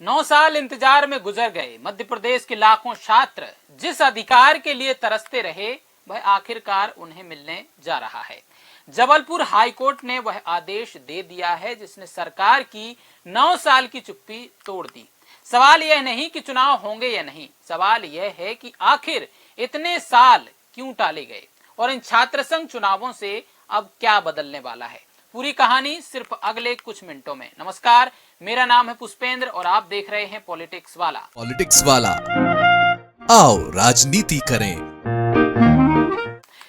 9 साल इंतजार में गुजर गए। मध्य प्रदेश के लाखों छात्र जिस अधिकार के लिए तरसते रहे वह आखिरकार उन्हें मिलने जा रहा है। जबलपुर हाईकोर्ट ने वह आदेश दे दिया है जिसने सरकार की 9 साल की चुप्पी तोड़ दी। सवाल यह नहीं कि चुनाव होंगे या नहीं, सवाल यह है कि आखिर इतने साल क्यों टाले गए और इन छात्र संघ चुनावों से अब क्या बदलने वाला है। पूरी कहानी सिर्फ अगले कुछ मिनटों में। नमस्कार, मेरा नाम है पुष्पेंद्र और आप देख रहे हैं पॉलिटिक्स वाला। आओ राजनीति करें।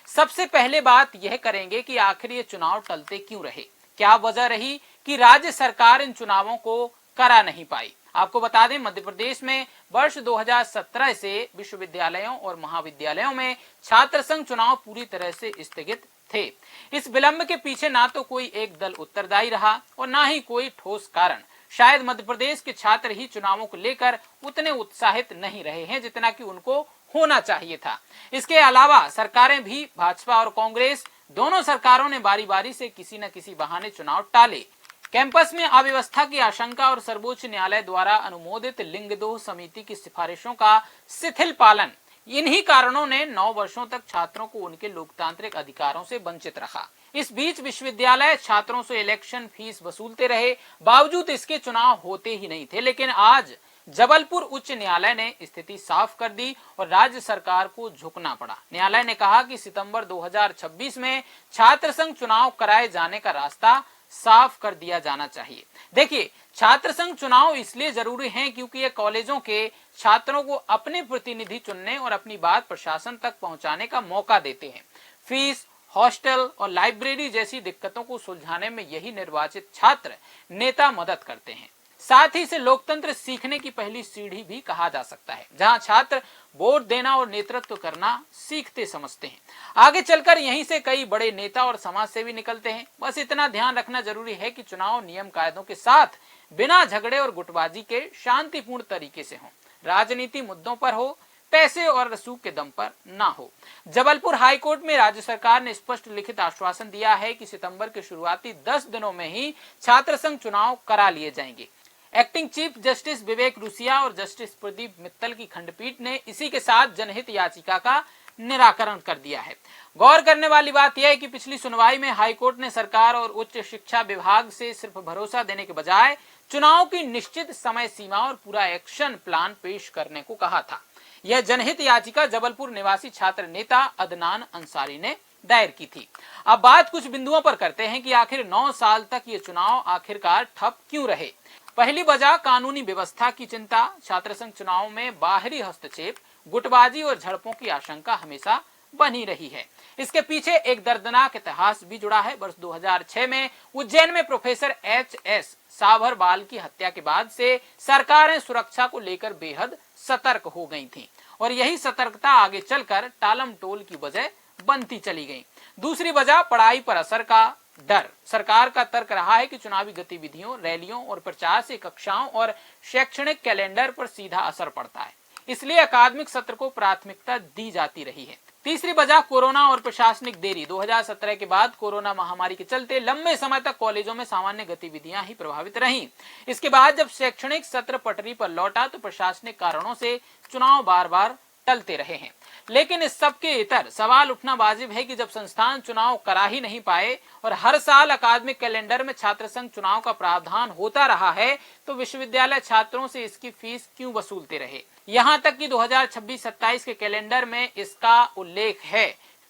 सबसे पहले बात यह करेंगे कि आखिर ये चुनाव टलते क्यों रहे, क्या वजह रही कि राज्य सरकार इन चुनावों को करा नहीं पाई। आपको बता दें, मध्य प्रदेश में वर्ष 2017 से विश्वविद्यालयों और महाविद्यालयों में छात्र संघ चुनाव पूरी तरह से स्थगित थे। इस विलंब के पीछे ना तो कोई एक दल उत्तरदायी रहा और ना ही कोई ठोस कारण। शायद मध्य प्रदेश के छात्र ही चुनावों को लेकर उतने उत्साहित नहीं रहे हैं जितना कि उनको होना चाहिए था। इसके अलावा सरकारें भी, भाजपा और कांग्रेस दोनों सरकारों ने बारी बारी से किसी न किसी बहाने चुनाव टाले। कैंपस में अव्यवस्था की आशंका और सर्वोच्च न्यायालय द्वारा अनुमोदित लिंगदोह समिति की सिफारिशों का शिथिल पालन, इन्हीं कारणों ने 9 वर्षों तक छात्रों को उनके लोकतांत्रिक अधिकारों से वंचित रखा। इस बीच विश्वविद्यालय छात्रों से इलेक्शन फीस वसूलते रहे, बावजूद इसके चुनाव होते ही नहीं थे। लेकिन आज जबलपुर उच्च न्यायालय ने स्थिति साफ कर दी और राज्य सरकार को झुकना पड़ा। न्यायालय ने कहा कि सितंबर 2026 में छात्र संघ चुनाव कराए जाने का रास्ता साफ कर दिया जाना चाहिए। देखिए, छात्र संघ चुनाव इसलिए जरूरी हैं क्योंकि ये कॉलेजों के छात्रों को अपने प्रतिनिधि चुनने और अपनी बात प्रशासन तक पहुंचाने का मौका देते हैं। फीस, हॉस्टल और लाइब्रेरी जैसी दिक्कतों को सुलझाने में यही निर्वाचित छात्र नेता मदद करते हैं। साथ ही इसे लोकतंत्र सीखने की पहली सीढ़ी भी कहा जा सकता है, जहां छात्र वोट देना और नेतृत्व करना सीखते समझते हैं। आगे चलकर यहीं से कई बड़े नेता और समाज सेवी निकलते हैं। बस इतना ध्यान रखना जरूरी है कि चुनाव नियम कायदों के साथ, बिना झगड़े और गुटबाजी के शांतिपूर्ण तरीके से हो। राजनीति मुद्दों पर हो, पैसे और रसूख के दम पर ना हो। जबलपुर हाईकोर्ट में राज्य सरकार ने स्पष्ट लिखित आश्वासन दिया है कि सितंबर के शुरुआती 10 दिनों में ही छात्र संघ चुनाव करा लिए जाएंगे। एक्टिंग चीफ जस्टिस विवेक रुसिया और जस्टिस प्रदीप मित्तल की खंडपीठ ने इसी के साथ जनहित याचिका का निराकरण कर दिया है। गौर करने वाली बात यह है कि पिछली सुनवाई में हाईकोर्ट ने सरकार और उच्च शिक्षा विभाग से सिर्फ भरोसा देने के बजाय चुनाव की निश्चित समय सीमा और पूरा एक्शन प्लान पेश करने को कहा था। यह जनहित याचिका जबलपुर निवासी छात्र नेता अदनान अंसारी ने दायर की थी। अब बात कुछ बिंदुओं पर करते हैं कि आखिर 9 साल तक ये चुनाव आखिरकार ठप क्यों रहे। पहली वजह कानूनी व्यवस्था की चिंता। छात्र संघ चुनाव में बाहरी हस्तक्षेप, गुटबाजी और झड़पों की आशंका हमेशा बनी रही है। इसके पीछे एक दर्दनाक इतिहास भी जुड़ा है। वर्ष 2006 में उज्जैन में प्रोफेसर एच.एस. साभरवाल की हत्या के बाद से सरकारें सुरक्षा को लेकर बेहद सतर्क हो गई थीं और यही सतर्कता आगे चलकर टालम टोल की वजह बनती चली गई। दूसरी वजह पढ़ाई पर असर का डर। सरकार का तर्क रहा है कि चुनावी गतिविधियों, रैलियों और प्रचार से कक्षाओं और शैक्षणिक कैलेंडर पर सीधा असर पड़ता है, इसलिए अकादमिक सत्र को प्राथमिकता दी जाती रही है। तीसरी वजह कोरोना और प्रशासनिक देरी। 2017 के बाद कोरोना महामारी के चलते लंबे समय तक कॉलेजों में सामान्य गतिविधियां ही प्रभावित रहीं। इसके बाद जब शैक्षणिक सत्र पटरी पर लौटा तो प्रशासनिक कारणों से चुनाव बार बार टलते रहे हैं। लेकिन इस सब के इतर सवाल उठना वाजिब है कि जब संस्थान चुनाव करा ही नहीं पाए और हर साल अकादमिक कैलेंडर में छात्र संघ चुनाव का प्रावधान होता रहा है तो विश्वविद्यालय छात्रों से इसकी फीस क्यों वसूलते रहे। यहाँ तक कि 2026-27 के कैलेंडर में इसका उल्लेख है।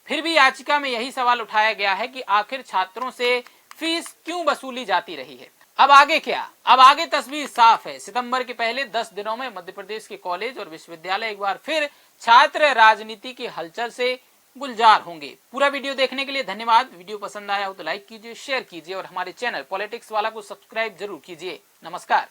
फिर भी याचिका में यही सवाल उठाया गया है कि आखिर छात्रों से फीस क्यों वसूली जाती रही है। अब आगे क्या? अब आगे तस्वीर साफ है। सितंबर के पहले 10 दिनों में मध्य प्रदेश के कॉलेज और विश्वविद्यालय एक बार फिर छात्र राजनीति की हलचल से गुलजार होंगे। पूरा वीडियो देखने के लिए धन्यवाद। वीडियो पसंद आया हो तो लाइक कीजिए, शेयर कीजिए और हमारे चैनल पॉलिटिक्स वाला को सब्सक्राइब जरूर कीजिए। नमस्कार।